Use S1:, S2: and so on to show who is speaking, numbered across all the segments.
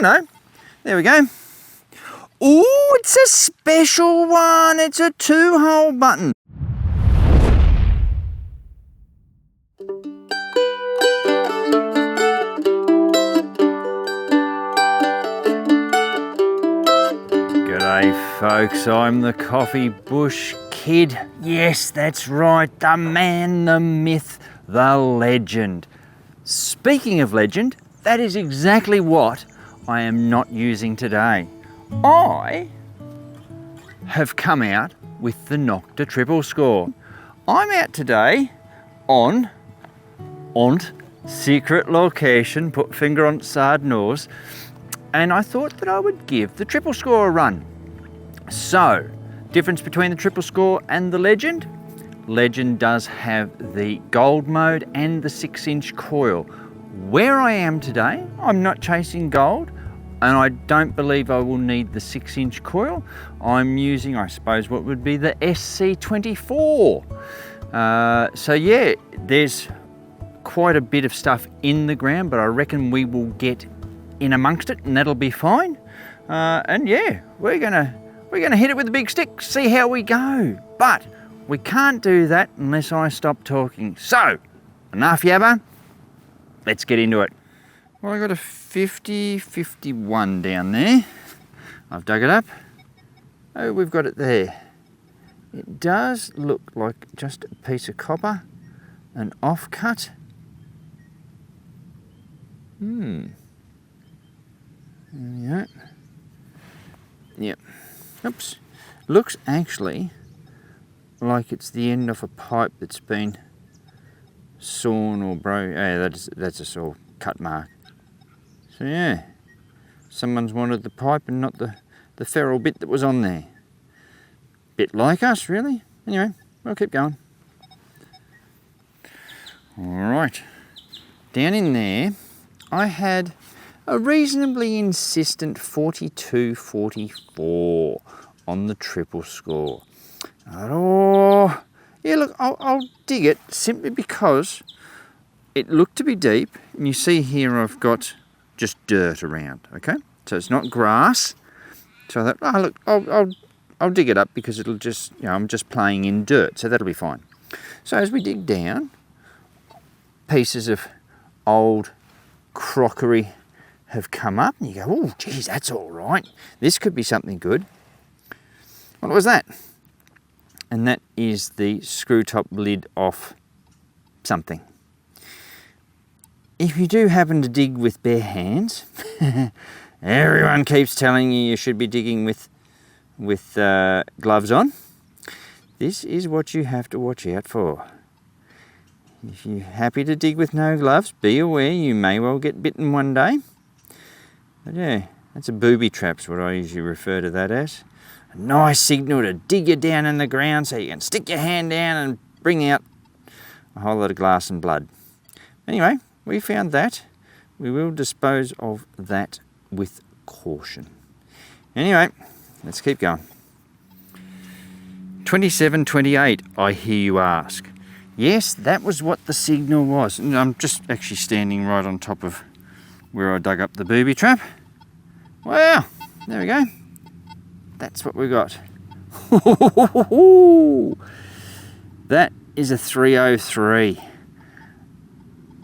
S1: no, there we go. Ooh, it's a special one. It's a 2-hole button. G'day folks, I'm the Coffee Bush Kid. Yes, that's right, the man, the myth, the legend. Speaking of legend, that is exactly what I am not using today. I have come out with the Nokta Triple Score. I'm out today on secret location, put finger on side nose, and I thought that I would give the Triple Score a run. So, difference between the Triple Score and the Legend? Legend does have the gold mode and the 6-inch coil. Where I am today, I'm not chasing gold, and I don't believe I will need the 6-inch coil. I'm using, I suppose, what would be the SC24. So yeah, there's quite a bit of stuff in the ground, but I reckon we will get in amongst it, and that'll be fine. And yeah, we're gonna hit it with a big stick, see how we go. But we can't do that unless I stop talking. So, enough yabber, let's get into it. Well, I got a 50-51 down there. I've dug it up. Oh, we've got it there. It does look like just a piece of copper, an offcut. There we go. Yep. Oops. Looks actually like it's the end of a pipe that's been sawn or broken. Oh, that's a saw cut mark. So yeah, someone's wanted the pipe and not the ferrule bit that was on there. Bit like us, really. Anyway, we'll keep going. All right, down in there, I had a reasonably insistent 42-44 on the Triple Score. Oh, yeah, look, I'll dig it simply because it looked to be deep, and you see here I've got just dirt around, okay? So it's not grass. So I thought, oh look, I'll dig it up because it'll just, I'm just playing in dirt, so that'll be fine. So as we dig down, pieces of old crockery have come up, and you go, oh, geez, that's all right. This could be something good. What was that? And that is the screw top lid off something. If you do happen to dig with bare hands, everyone keeps telling you should be digging with gloves on. This is what you have to watch out for. If you're happy to dig with no gloves, be aware you may well get bitten one day. But yeah, that's a booby trap's what I usually refer to that as. A nice signal to dig you down in the ground so you can stick your hand down and bring out a whole lot of glass and blood. Anyway, we found that. We will dispose of that with caution. Anyway, let's keep going. 27-28, I hear you ask. Yes, that was what the signal was. And I'm just actually standing right on top of where I dug up the booby trap. Well, there we go. That's what we got. That is a 303.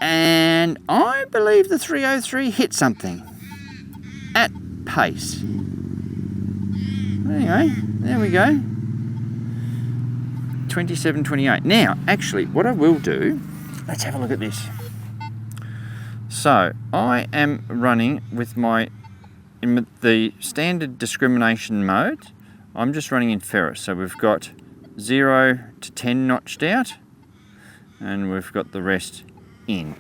S1: And I believe the 303 hit something at pace. Anyway, there we go. 27-28. Now, actually, what I will do, let's have a look at this. So, I am running with in the standard discrimination mode, I'm just running in ferrous. So we've got 0 to 10 notched out, and we've got the rest in.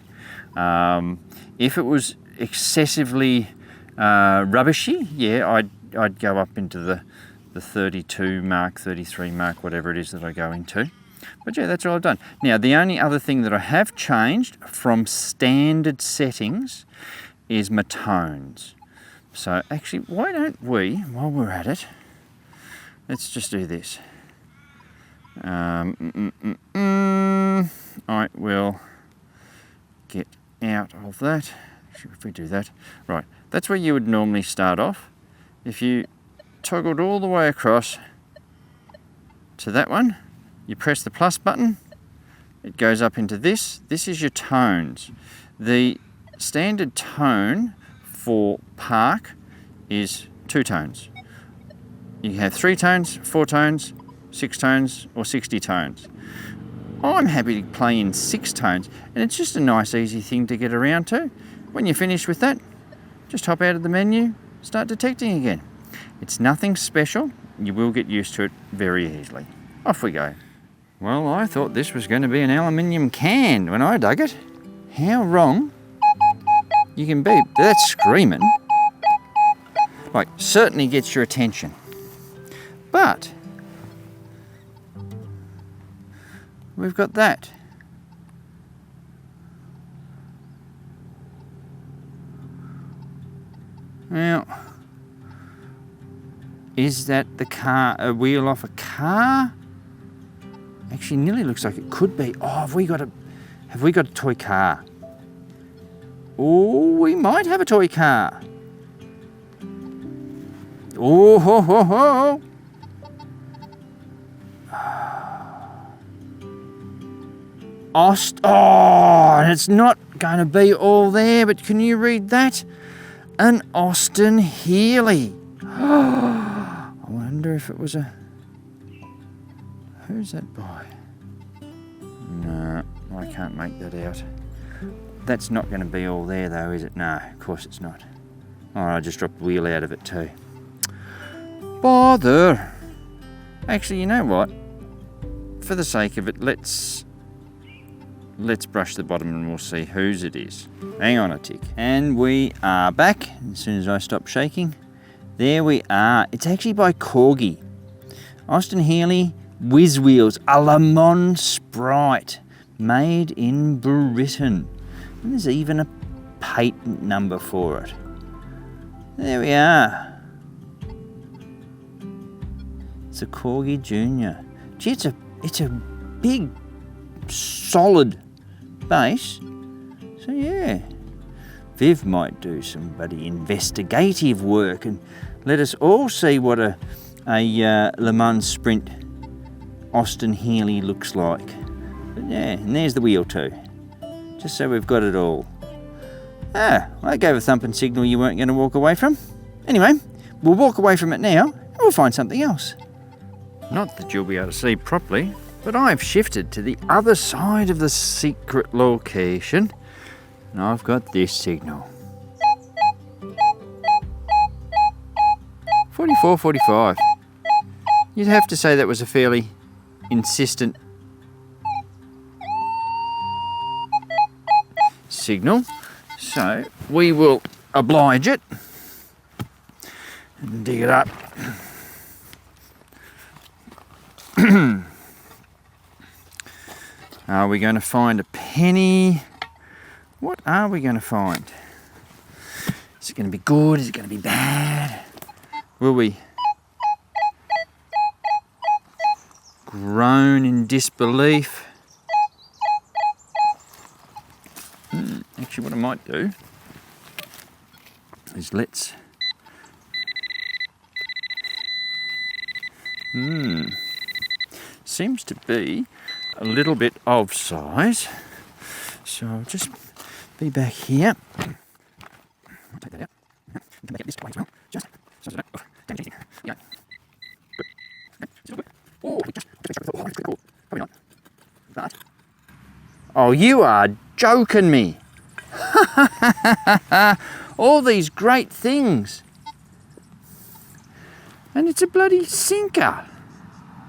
S1: If it was excessively rubbishy, yeah, I'd go up into the 32 mark, 33 mark, whatever it is that I go into. But yeah, that's all I've done. Now, the only other thing that I have changed from standard settings is my tones. So actually, why don't we, while we're at it, let's just do this. I will get out of that. if we do that, right, that's where you would normally start off. If you toggled all the way across to that one, you press the plus button, it goes up into this. This is your tones. The standard tone for park is 2 tones. You have 3 tones, 4 tones, 6 tones, or 60 tones. I'm happy to play in 6 tones, and it's just a nice easy thing to get around to. When you're finished with that, just hop out of the menu, start detecting again. It's nothing special. You will get used to it very easily. Off we go. Well, I thought this was going to be an aluminium can when I dug it. How wrong you can be. That's screaming. Like, certainly gets your attention. But we've got that. Now, is that the car, a wheel off a car? Actually, nearly looks like it could be. Oh, have we got a toy car? Oh, we might have a toy car. Oh, ho, ho, ho. Oh, and it's not going to be all there, but can you read that? An Austin Healey. I wonder if it was a... Who's that by? No, I can't make that out. That's not going to be all there though, is it? No, of course it's not. Oh, I just dropped the wheel out of it too. Bother. Actually, you know what? For the sake of it, let's brush the bottom and we'll see whose it is. Hang on a tick. And we are back. As soon as I stop shaking. There we are. It's actually by Corgi. Austin Healey Whiz Wheels, a Le Mans Sprite, made in Britain. And there's even a patent number for it. There we are. It's a Corgi Junior. Gee, it's a big, solid base. So yeah, Viv might do some bloody investigative work and let us all see what a Le Mans Sprint Austin Healey looks like. But yeah, and there's the wheel too. Just so we've got it all. Ah, I gave a thumping signal you weren't going to walk away from. Anyway, we'll walk away from it now and we'll find something else. Not that you'll be able to see properly, but I've shifted to the other side of the secret location and I've got this signal. 4445. You'd have to say that was a fairly insistent signal, so we will oblige it and dig it up. Are we going to find a penny? What are we going to find? Is it going to be good? Is it going to be bad? Will we groan in disbelief? Actually, what I might do is let's... Seems to be a little bit of size. So I'll just be back here. I'll take that out. Make it this way as well. Just so I don't damage anything. Yeah. Oh, just oh, that's pretty cool. Probably not. But oh, you are joking me. All these great things. And it's a bloody sinker.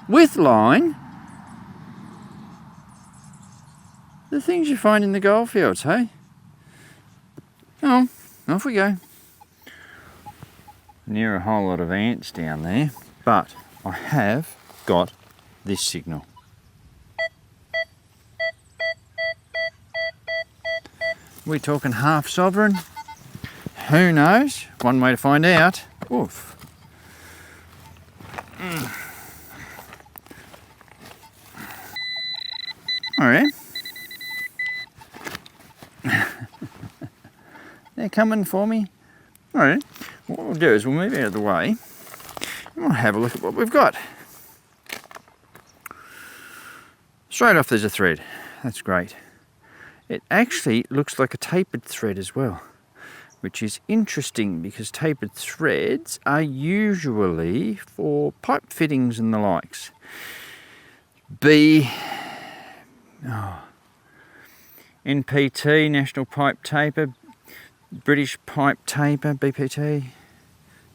S1: With line. The things you find in the goldfields, hey? Oh, off we go. Near a whole lot of ants down there, but I have got this signal. We're talking half sovereign. Who knows? One way to find out. Oof. All right. They're coming for me. All right, what we'll do is we'll move out of the way and we'll have a look at what we've got. Straight off there's a thread. That's great. It actually looks like a tapered thread as well, which is interesting because tapered threads are usually for pipe fittings and the likes. NPT, National Pipe Taper, British Pipe Taper, BPT,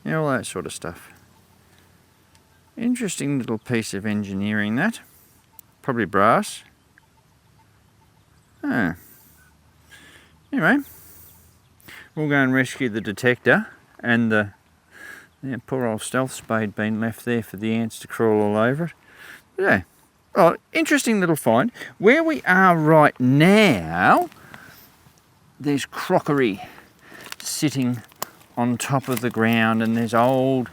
S1: all that sort of stuff. Interesting little piece of engineering that. Probably brass. Anyway, we'll go and rescue the detector and the poor old stealth spade being left there for the ants to crawl all over it. But yeah, oh, interesting little find. Where we are right now, there's crockery sitting on top of the ground and there's old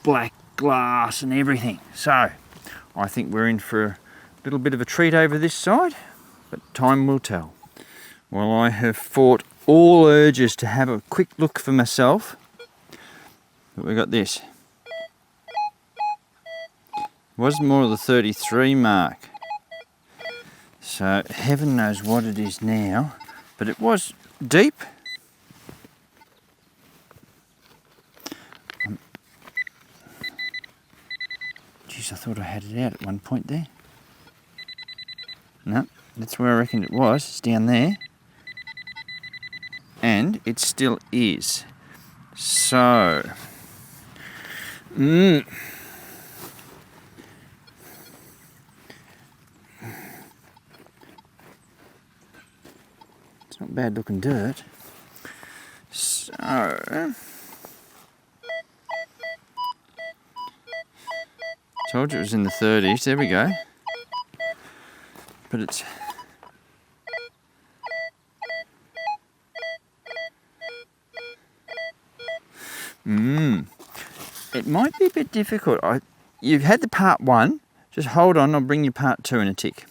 S1: black glass and everything. So I think we're in for a little bit of a treat over this side, but time will tell. Well, I have fought all urges to have a quick look for myself, but we got this. Was more of the 33 mark, so heaven knows what it is now, but it was deep. Geez, I thought I had it out at one point there. No, that's where I reckoned it was. It's down there. And it still is. So, it's not bad looking dirt. So, told you it was in the 30s. There we go. But it's it might be a bit difficult. You've had the part 1. Just hold on, I'll bring you part 2 in a tick.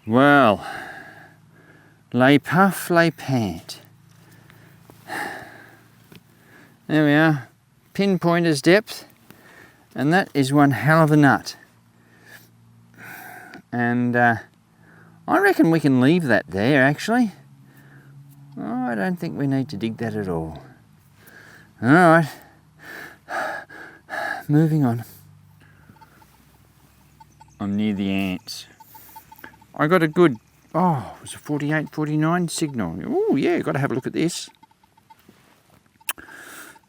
S1: Well, lay puff, lay pant. There we are. Pinpointer's depth. And that is one hell of a nut. And I reckon we can leave that there actually. Oh, I don't think we need to dig that at all. Alright, moving on. I'm near the ants. I got a good, it was a 48, 49 signal. Oh yeah, got to have a look at this.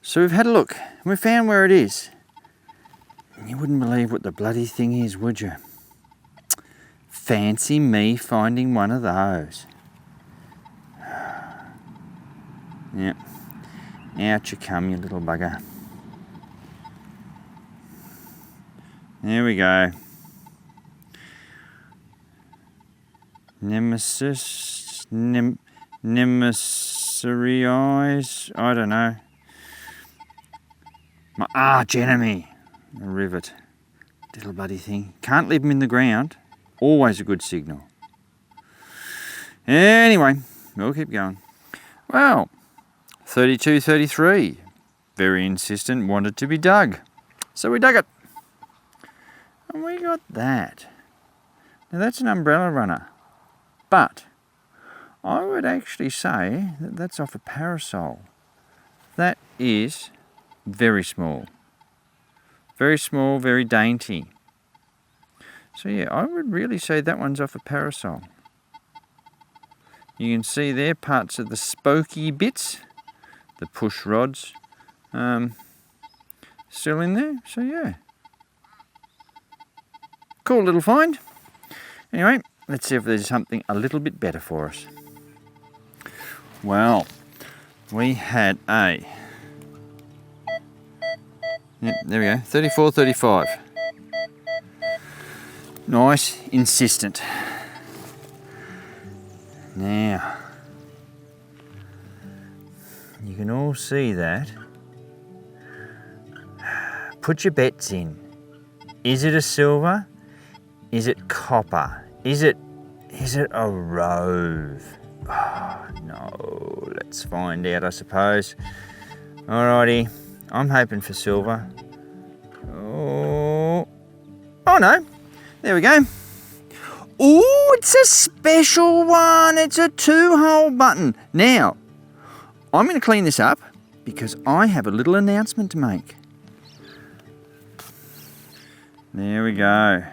S1: So we've had a look, and we found where it is. You wouldn't believe what the bloody thing is, would you? Fancy me finding one of those. Yep. Out you come, you little bugger. There we go. Nemessery eyes. I don't know. My arch enemy. A rivet. Little bloody thing. Can't leave them in the ground. Always a good signal. Anyway, we'll keep going. Well, 32, 33. Very insistent, wanted to be dug. So we dug it. And we got that. Now that's an umbrella runner. But I would actually say that that's off a parasol. That is very small. Very small, very dainty. So yeah, I would really say that one's off a parasol. You can see there parts of the spokey bits, the push rods, still in there. So yeah, cool little find. Anyway, let's see if there's something a little bit better for us. Well, we had a, yep, there we go, 34, 35. Nice, insistent. Now, you can all see that. Put your bets in. Is it a silver? Is it copper? Is it a rove? Oh, no, Let's find out, I suppose. Alrighty, I'm hoping for silver. Oh no, there we go. Oh, it's a special one. It's a 2-hole button. Now, I'm going to clean this up because I have a little announcement to make. There we go.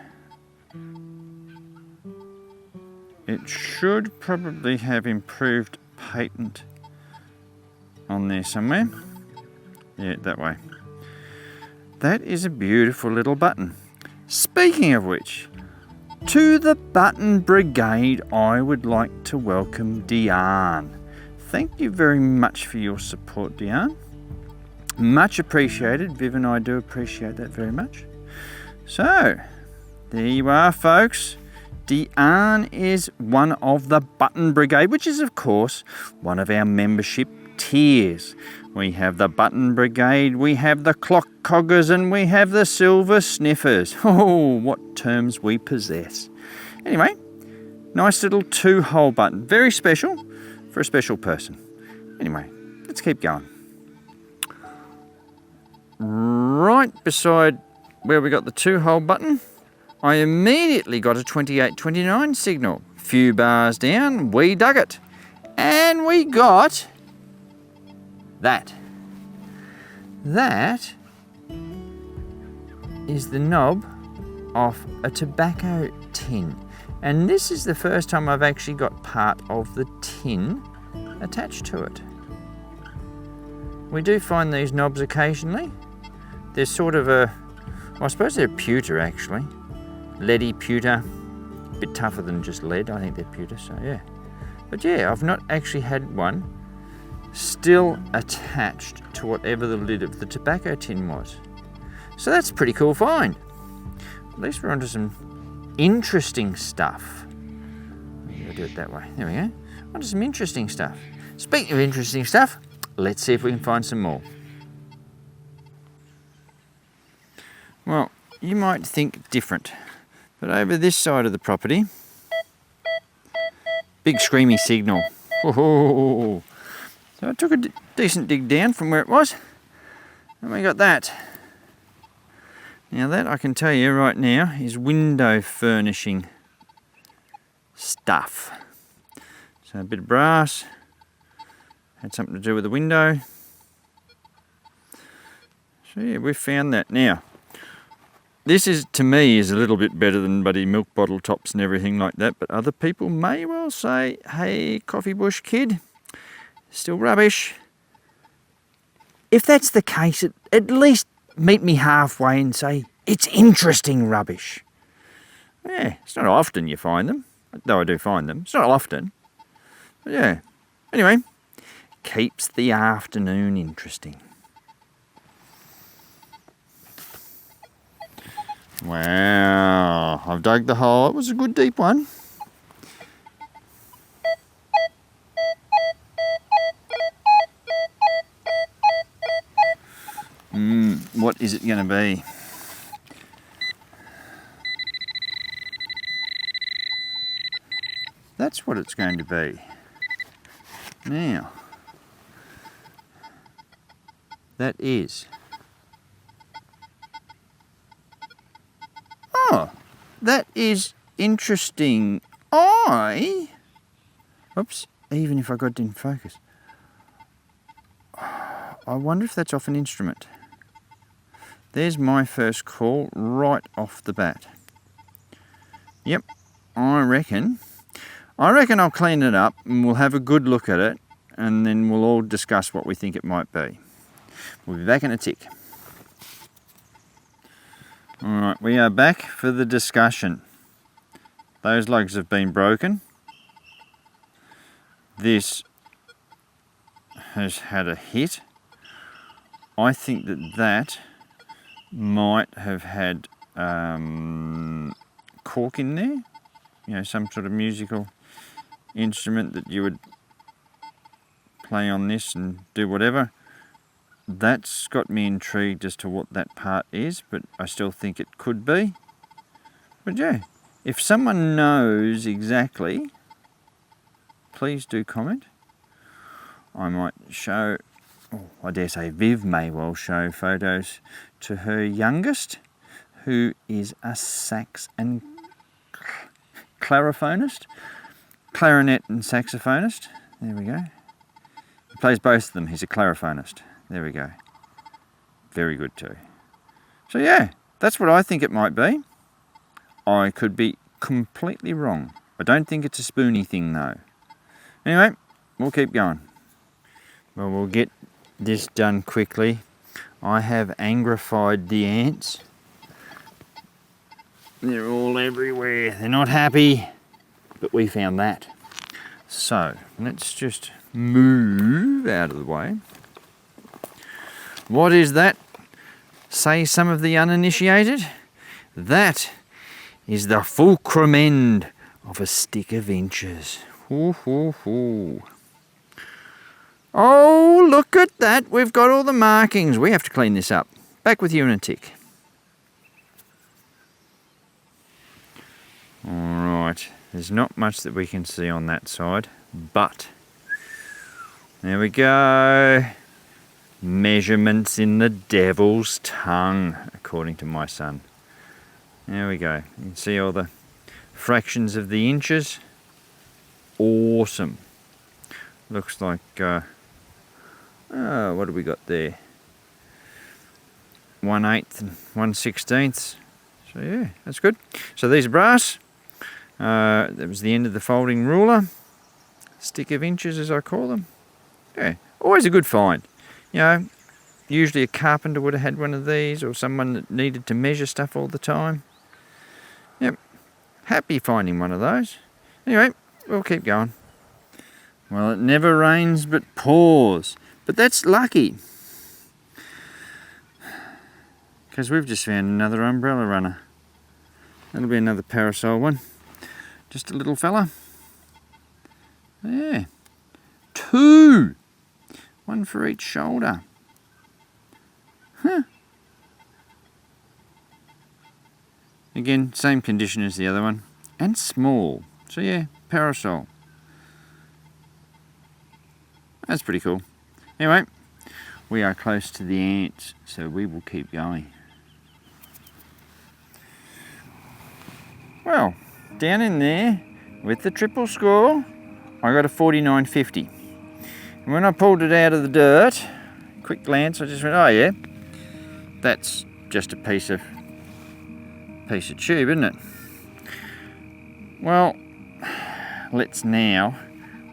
S1: It should probably have improved patent on there somewhere. Yeah, that way. That is a beautiful little button. Speaking of which, to the Button Brigade, I would like to welcome Diane. Thank you very much for your support, Diane. Much appreciated. Viv and I do appreciate that very much. So, there you are, folks. Diane is one of the Button Brigade, which is, of course, one of our membership tiers. We have the Button Brigade, we have the Clock Coggers, and we have the Silver Sniffers. Oh, what terms we possess. Anyway, nice little 2-hole button. Very special for a special person. Anyway, let's keep going. Right beside where we got the 2-hole button, I immediately got a 2829 signal. Few bars down, we dug it. And we got that. That is the knob off a tobacco tin. And this is the first time I've actually got part of the tin attached to it. We do find these knobs occasionally. They're sort of well, I suppose they're pewter actually. Leady pewter. A bit tougher than just lead. I think they're pewter, so yeah. But yeah, I've not actually had one still attached to whatever the lid of the tobacco tin was. So that's a pretty cool find. At least we're onto some interesting stuff. I'm going to do it that way. There we go. Onto some interesting stuff. Speaking of interesting stuff, let's see if we can find some more. Well, you might think different, but over this side of the property, big screamy signal. Oh. So I took a decent dig down from where it was, and we got that. Now that I can tell you right now is window furnishing stuff. So a bit of brass, had something to do with the window. So yeah, we found that. Now, this is, to me, is a little bit better than buddy milk bottle tops and everything like that, but other people may well say, hey, coffee bush kid, still rubbish. If that's the case, at least meet me halfway and say, it's interesting rubbish. Yeah, it's not often you find them, though I do find them. It's not often. But yeah. Anyway, keeps the afternoon interesting. Wow, I've dug the hole. It was a good deep one. What is it going to be? That's what it's going to be. Now, that is. Oh, that is interesting. Oops, even if I got it in focus. I wonder if that's off an instrument. There's my first call right off the bat. Yep, I reckon I'll clean it up and we'll have a good look at it and then we'll all discuss what we think it might be. We'll be back in a tick. Alright, we are back for the discussion. Those lugs have been broken. This has had a hit. I think that might have had cork in there. You know, some sort of musical instrument that you would play on this and do whatever. That's got me intrigued as to what that part is, but I still think it could be. But yeah, if someone knows exactly, please do comment. I might show, I dare say Viv may well show photos to her youngest, who is a sax and clarinet and saxophonist. There we go. He plays both of them. He's a clariphonist. There we go. Very good too. So yeah, that's what I think it might be. I could be completely wrong. I don't think it's a spoony thing though. Anyway, we'll keep going. Well, we'll get this done quickly. I have angrified the ants. They're all everywhere. They're not happy, but we found that. So let's just move out of the way. What is that? Say some of the uninitiated. That is the fulcrum end of a stick of inches. Ooh, ooh, ooh. Oh, look at that. We've got all the markings. We have to clean this up. Back with you in a tick. Alright, there's not much that we can see on that side, but there we go. Measurements in the devil's tongue, according to my son. There we go. You can see all the fractions of the inches. Awesome. Looks like, what have we got there? 1/8 and 1/16. So yeah, that's good. So these are brass. That was the end of the folding ruler. Stick of inches, as I call them. Yeah, always a good find. You know, usually a carpenter would have had one of these, or someone that needed to measure stuff all the time. Yep, happy finding one of those. Anyway, we'll keep going. Well, it never rains but pours. But that's lucky, because we've just found another umbrella runner. That'll be another parasol one. Just a little fella. Yeah. 2. 1 for each shoulder. Huh. Again, same condition as the other one. And small. So yeah, parasol. That's pretty cool. Anyway, we are close to the ants, so we will keep going. Well, down in there with the triple score, I got a 49.50. And when I pulled it out of the dirt, quick glance, I just went, oh yeah, that's just a piece of tube, isn't it? Well, let's now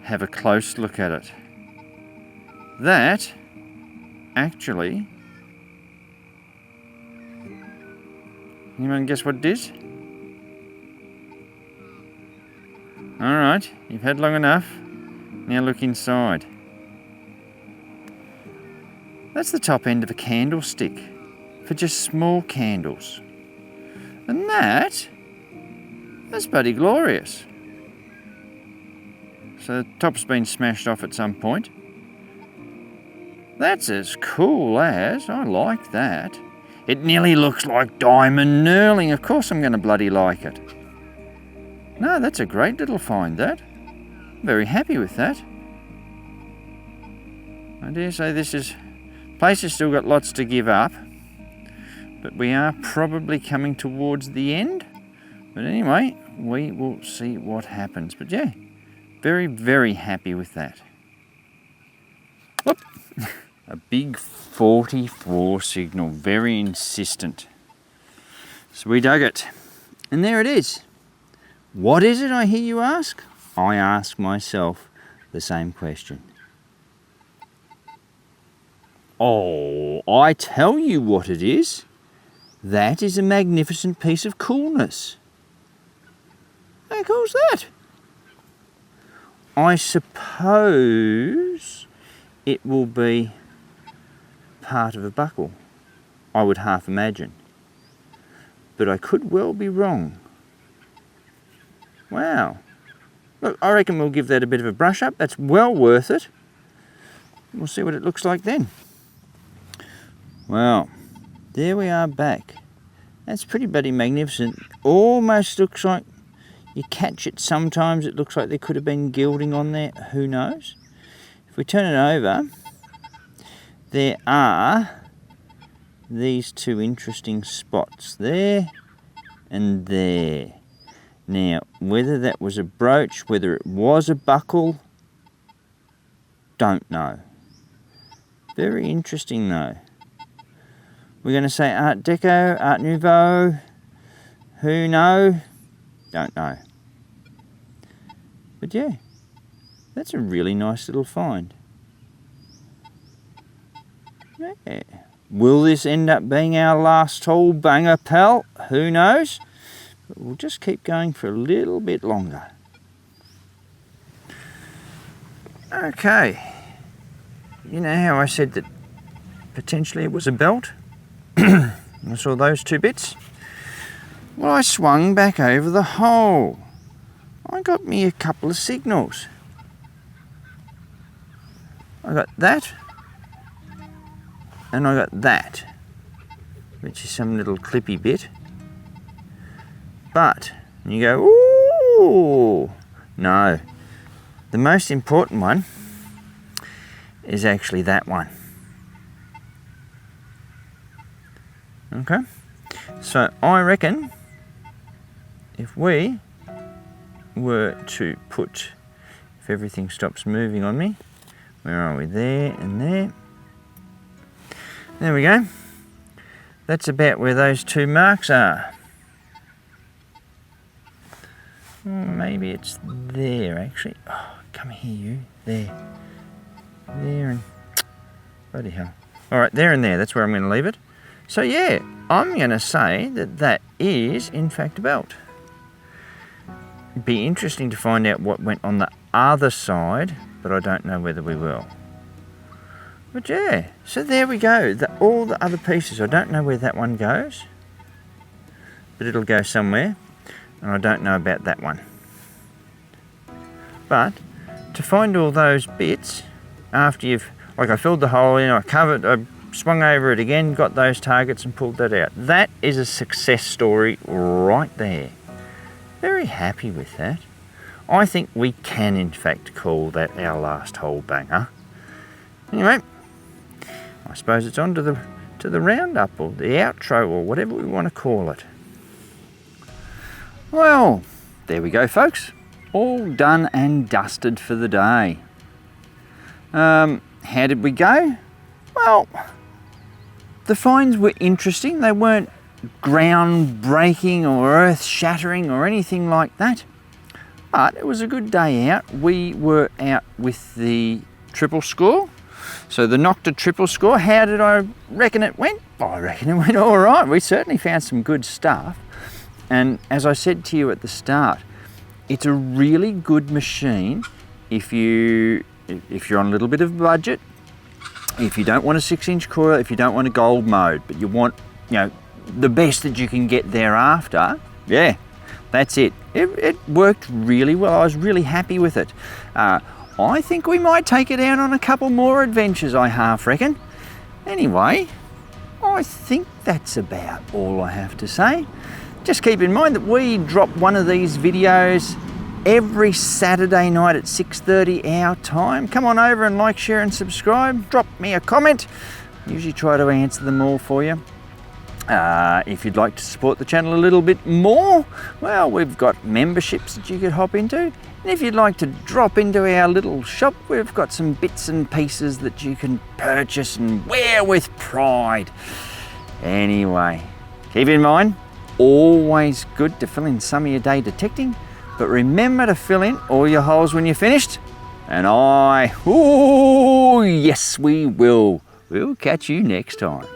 S1: have a close look at it. That actually, anyone guess what it is? Alright, you've had long enough. Now look inside. That's the top end of a candlestick for just small candles. And that's bloody glorious. So the top's been smashed off at some point. That's as cool as, I like that. It nearly looks like diamond knurling. Of course I'm going to bloody like it. No, that's a great little find, that. Very happy with that. I dare say place has still got lots to give up, but we are probably coming towards the end. But anyway, we will see what happens. But yeah, very, very happy with that. Whoop. A big 44 signal, very insistent. So we dug it, and there it is. What is it, I hear you ask? I ask myself the same question. Oh, I tell you what it is. That is a magnificent piece of coolness. How cool's that? I suppose it will be part of a buckle, I would half imagine. But I could well be wrong. Wow. Look, I reckon we'll give that a bit of a brush up. That's well worth it. We'll see what it looks like then. Well, there we are back. That's pretty bloody magnificent. Almost looks like you catch it sometimes. It looks like there could have been gilding on there. Who knows? if we turn it over, there are these two interesting spots there and there. Now, whether that was a brooch, whether it was a buckle, don't know. Very interesting though. We're going to say Art Deco, Art Nouveau, who know? Don't know. But yeah, that's a really nice little find. Yeah. Will this end up being our last haul banger, pal? Who knows? But we'll just keep going for a little bit longer. Okay. You know how I said that potentially it was a belt? I saw those two bits. Well, I swung back over the hole. I got me a couple of signals. I got that, and I got that, which is some little clippy bit. But you go, ooh, no. The most important one is actually that one. Okay, so I reckon if we were to put, if everything stops moving on me, where are we? There and there. There we go. That's about where those two marks are. Maybe it's there actually. Oh, come here you. There. There and bloody hell. Alright, there and there. That's where I'm going to leave it. So yeah, I'm going to say that that is in fact a belt. It'd be interesting to find out what went on the other side, but I don't know whether we will. But yeah, so there we go. All the other pieces, I don't know where that one goes, but it'll go somewhere, and I don't know about that one. But to find all those bits, after you've, like I filled the hole in, I covered, I swung over it again, got those targets and pulled that out. That is a success story right there. Very happy with that. I think we can in fact call that our last hole banger. Anyway, I suppose it's on to the roundup or the outro or whatever we want to call it. Well, there we go folks. All done and dusted for the day. How did we go? Well, the finds were interesting. They weren't groundbreaking or earth-shattering or anything like that. But it was a good day out. We were out with the triple score. So the Nokta Triple Score, how did I reckon it went? I reckon it went all right. We certainly found some good stuff. And as I said to you at the start, it's a really good machine if you're on a little bit of a budget, if you don't want a 6-inch coil, if you don't want a gold mode, but you want, you know, the best that you can get thereafter. Yeah, that's it. It worked really well. I was really happy with it. I think we might take it out on a couple more adventures, I half reckon. Anyway, I think that's about all I have to say. Just keep in mind that we drop one of these videos every Saturday night at 6:30 our time. Come on over and like, share and subscribe. Drop me a comment. I usually try to answer them all for you. If you'd like to support the channel a little bit more, well, we've got memberships that you could hop into. And if you'd like to drop into our little shop, we've got some bits and pieces that you can purchase and wear with pride. Anyway, keep in mind, always good to fill in some of your day detecting, but remember to fill in all your holes when you're finished. And yes, we will. We'll catch you next time.